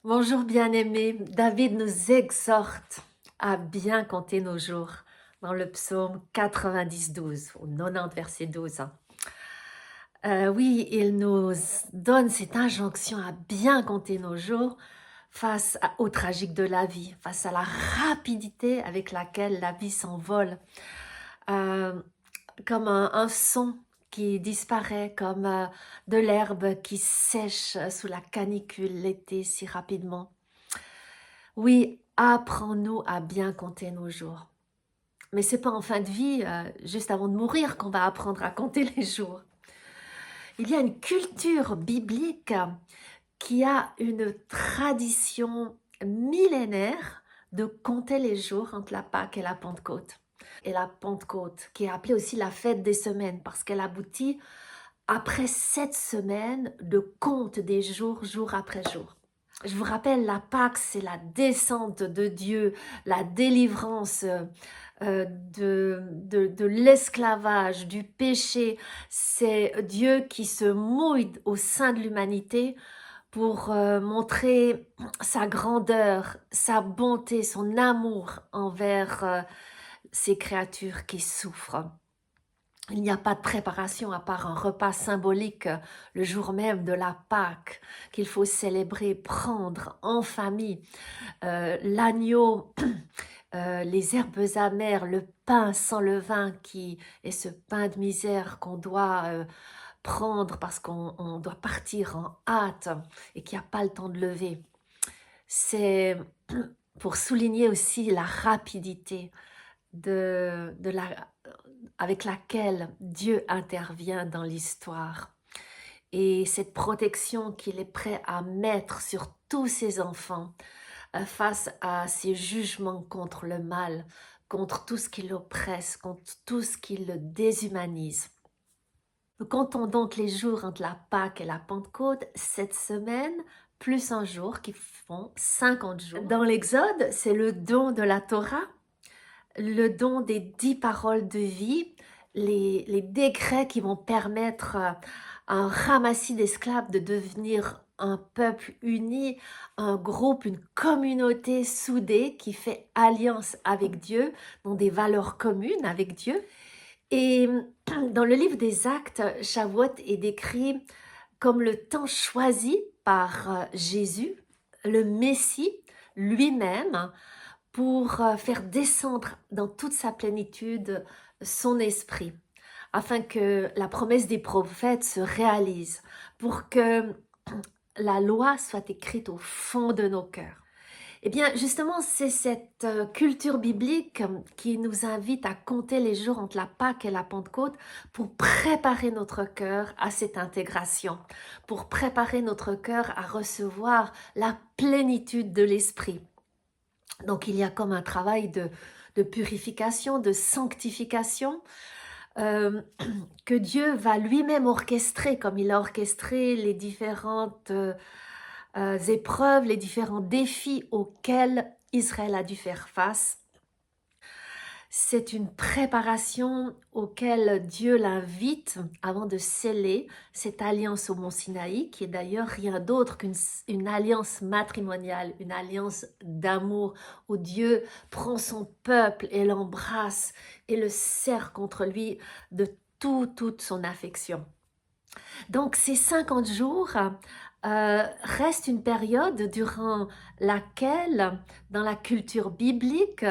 Bonjour bien-aimés, David nous exhorte à bien compter nos jours dans le psaume 90-12, au 90 verset 12. Oui, il nous donne cette injonction à bien compter nos jours au tragique de la vie, face à la rapidité avec laquelle la vie s'envole, euh, comme un son qui disparaît, comme de l'herbe qui sèche sous la canicule l'été si rapidement. Oui, apprends-nous à bien compter nos jours. Mais c'est pas en fin de vie, juste avant de mourir, qu'on va apprendre à compter les jours. Il y a une culture biblique qui a une tradition millénaire de compter les jours entre la Pâque et la Pentecôte. Et la Pentecôte, qui est appelée aussi la fête des semaines, parce qu'elle aboutit après 7 semaines de compte des jours, jour après jour. Je vous rappelle, la Pâque, c'est la descente de Dieu, la délivrance de l'esclavage, du péché. C'est Dieu qui se mouille au sein de l'humanité pour montrer sa grandeur, sa bonté, son amour envers ces créatures qui souffrent. Il n'y a pas de préparation à part un repas symbolique le jour même de la Pâque qu'il faut célébrer, prendre en famille. L'agneau, les herbes amères, le pain sans levain qui est ce pain de misère qu'on doit prendre parce qu'on doit partir en hâte et qu'il n'y a pas le temps de lever. C'est pour souligner aussi la rapidité avec laquelle Dieu intervient dans l'histoire et cette protection qu'il est prêt à mettre sur tous ses enfants face à ses jugements contre le mal, contre tout ce qui l'oppresse, contre tout ce qui le déshumanise. Nous comptons donc les jours entre la Pâque et la Pentecôte, cette semaine, plus un jour qui font 50 jours. Dans l'Exode, c'est le don de la Torah, le don des 10 paroles de vie, les décrets qui vont permettre à un ramassis d'esclaves de devenir un peuple uni, un groupe, une communauté soudée qui fait alliance avec Dieu, dans des valeurs communes avec Dieu. Et dans le livre des Actes, Shavuot est décrit comme le temps choisi par Jésus, le Messie lui-même, pour faire descendre dans toute sa plénitude son esprit, afin que la promesse des prophètes se réalise, pour que la loi soit écrite au fond de nos cœurs. Eh bien, justement, c'est cette culture biblique qui nous invite à compter les jours entre la Pâque et la Pentecôte pour préparer notre cœur à cette intégration, pour préparer notre cœur à recevoir la plénitude de l'Esprit. Donc, il y a comme un travail de purification, de sanctification, que Dieu va lui-même orchestrer, comme il a orchestré les différentes épreuves, les différents défis auxquels Israël a dû faire face. C'est une préparation auquel Dieu l'invite avant de sceller cette alliance au mont Sinaï, qui est d'ailleurs rien d'autre qu'une alliance matrimoniale, une alliance d'amour, où Dieu prend son peuple et l'embrasse et le serre contre lui de toute son affection. Donc ces 50 jours restent une période durant laquelle, dans la culture biblique,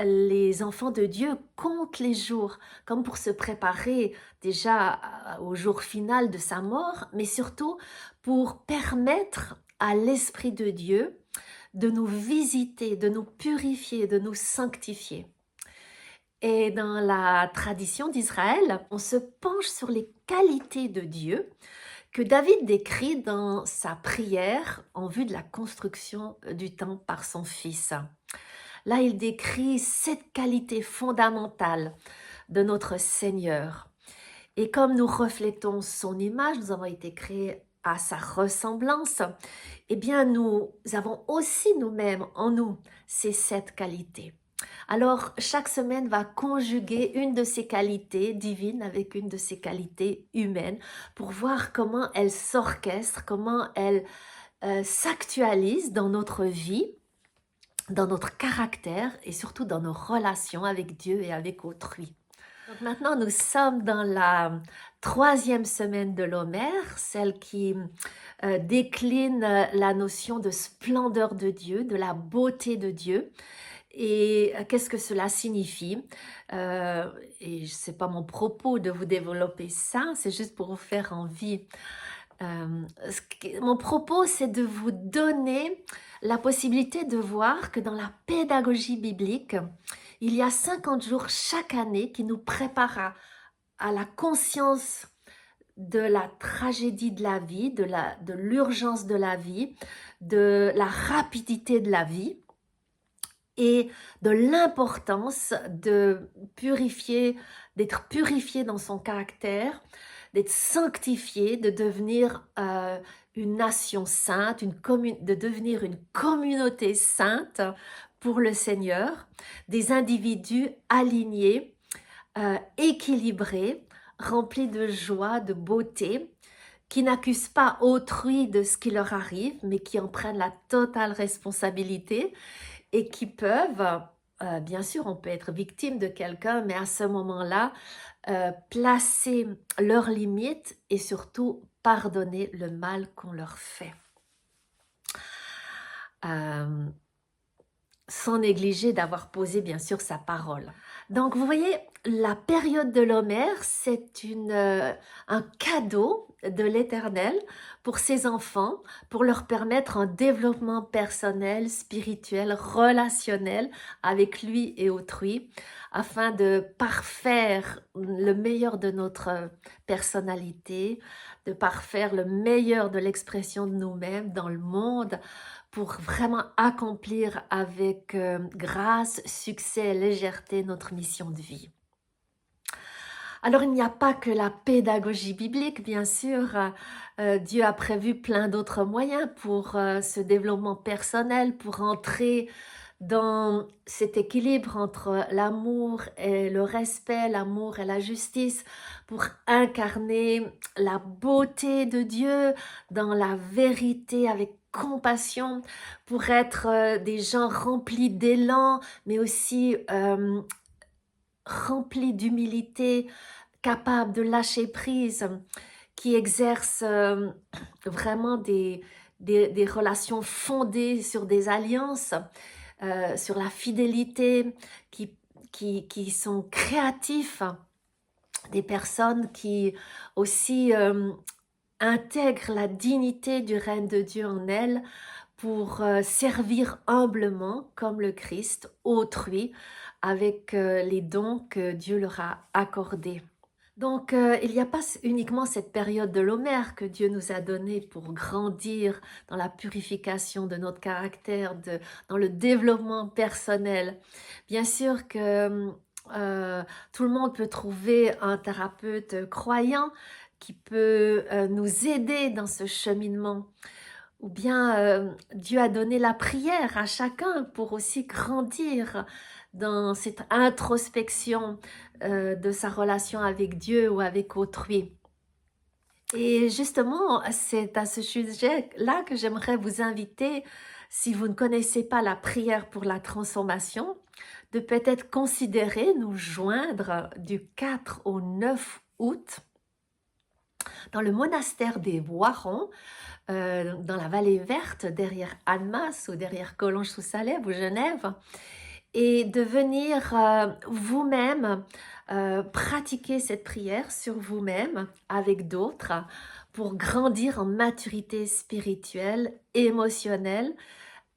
les enfants de Dieu comptent les jours, comme pour se préparer déjà au jour final de sa mort, mais surtout pour permettre à l'Esprit de Dieu de nous visiter, de nous purifier, de nous sanctifier. Et dans la tradition d'Israël, on se penche sur les qualités de Dieu que David décrit dans sa prière en vue de la construction du temple par son fils. Là, il décrit cette qualité fondamentale de notre Seigneur. Et comme nous reflétons son image, nous avons été créés à sa ressemblance, eh bien nous avons aussi nous-mêmes en nous ces 7 qualités. Alors, chaque semaine va conjuguer une de ces qualités divines avec une de ces qualités humaines pour voir comment elles s'orchestrent, comment elles s'actualise dans notre vie, dans notre caractère et surtout dans nos relations avec Dieu et avec autrui. Donc maintenant, nous sommes dans la troisième semaine de l'Homère, celle qui décline la notion de splendeur de Dieu, de la beauté de Dieu. Et qu'est-ce que cela signifie? Et ce n'est pas mon propos de vous développer ça, c'est juste pour vous faire envie. Mon propos, c'est de vous donner la possibilité de voir que dans la pédagogie biblique, il y a 50 jours chaque année qui nous préparent à la conscience de la tragédie de la vie, de l'urgence de la vie, de la rapidité de la vie et de l'importance de purifier, d'être purifié dans son caractère, d'être sanctifié, de devenir une nation sainte, de devenir une communauté sainte pour le Seigneur, des individus alignés, équilibrés, remplis de joie, de beauté, qui n'accusent pas autrui de ce qui leur arrive, mais qui en prennent la totale responsabilité et qui peuvent, bien sûr, on peut être victime de quelqu'un, mais à ce moment-là, placer leurs limites et surtout pardonner le mal qu'on leur fait. Sans négliger d'avoir posé, bien sûr, sa parole. Donc, vous voyez, la période de l'Homère, c'est un cadeau de l'Éternel pour ses enfants, pour leur permettre un développement personnel, spirituel, relationnel avec lui et autrui, afin de parfaire le meilleur de notre personnalité, de parfaire le meilleur de l'expression de nous-mêmes dans le monde, pour vraiment accomplir avec grâce, succès et légèreté notre mission de vie. Alors, il n'y a pas que la pédagogie biblique, bien sûr. Dieu a prévu plein d'autres moyens pour ce développement personnel, pour entrer dans cet équilibre entre l'amour et le respect, l'amour et la justice, pour incarner la beauté de Dieu dans la vérité avec compassion, pour être des gens remplis d'élan, mais aussi remplis d'humilité, capables de lâcher prise, qui exercent vraiment des relations fondées sur des alliances, sur la fidélité, qui sont créatifs, des personnes qui aussi intègrent la dignité du règne de Dieu en elles pour servir humblement, comme le Christ, autrui, avec les dons que Dieu leur a accordés. Donc, il n'y a pas uniquement cette période de l'Homère que Dieu nous a donnée pour grandir dans la purification de notre caractère, dans le développement personnel. Bien sûr que tout le monde peut trouver un thérapeute croyant qui peut nous aider dans ce cheminement. Ou bien Dieu a donné la prière à chacun pour aussi grandir dans cette introspection de sa relation avec Dieu ou avec autrui. Et justement, c'est à ce sujet-là que j'aimerais vous inviter, si vous ne connaissez pas la prière pour la transformation, de peut-être considérer nous joindre du 4 au 9 août dans le monastère des Voirons, dans la vallée verte, derrière Annemasse ou derrière Collonges-sous-Salève ou Genève, et de venir vous-même pratiquer cette prière sur vous-même avec d'autres pour grandir en maturité spirituelle, émotionnelle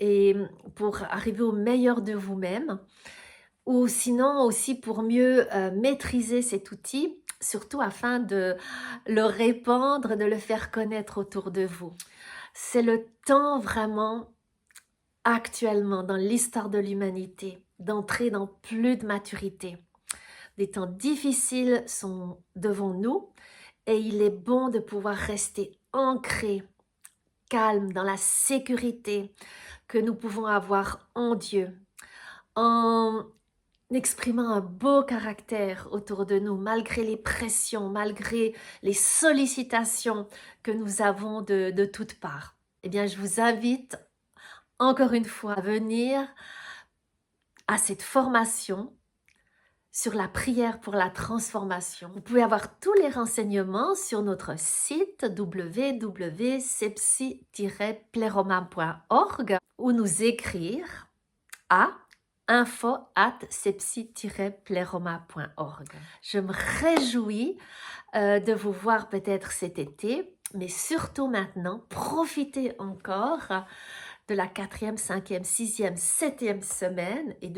et pour arriver au meilleur de vous-même, ou sinon aussi pour mieux maîtriser cet outil, surtout afin de le répandre, de le faire connaître autour de vous. C'est le temps vraiment actuellement dans l'histoire de l'humanité d'entrer dans plus de maturité. Des temps difficiles sont devant nous et il est bon de pouvoir rester ancré, calme, dans la sécurité que nous pouvons avoir en Dieu, en exprimant un beau caractère autour de nous, malgré les pressions, malgré les sollicitations que nous avons de toutes parts. eh bien, je vous invite encore une fois à venir à cette formation sur la prière pour la transformation. Vous pouvez avoir tous les renseignements sur notre site www.sepsi-pleroma.org ou nous écrire à info@sepsi-pleroma.org. Je me réjouis de vous voir peut-être cet été, mais surtout maintenant, profitez encore de la 4e, 5e, 6e, 7e semaine et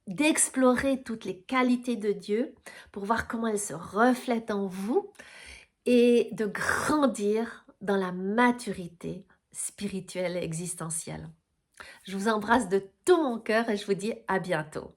d'explorer toutes les qualités de Dieu pour voir comment elles se reflètent en vous et de grandir dans la maturité spirituelle et existentielle. Je vous embrasse de tout mon cœur et je vous dis à bientôt.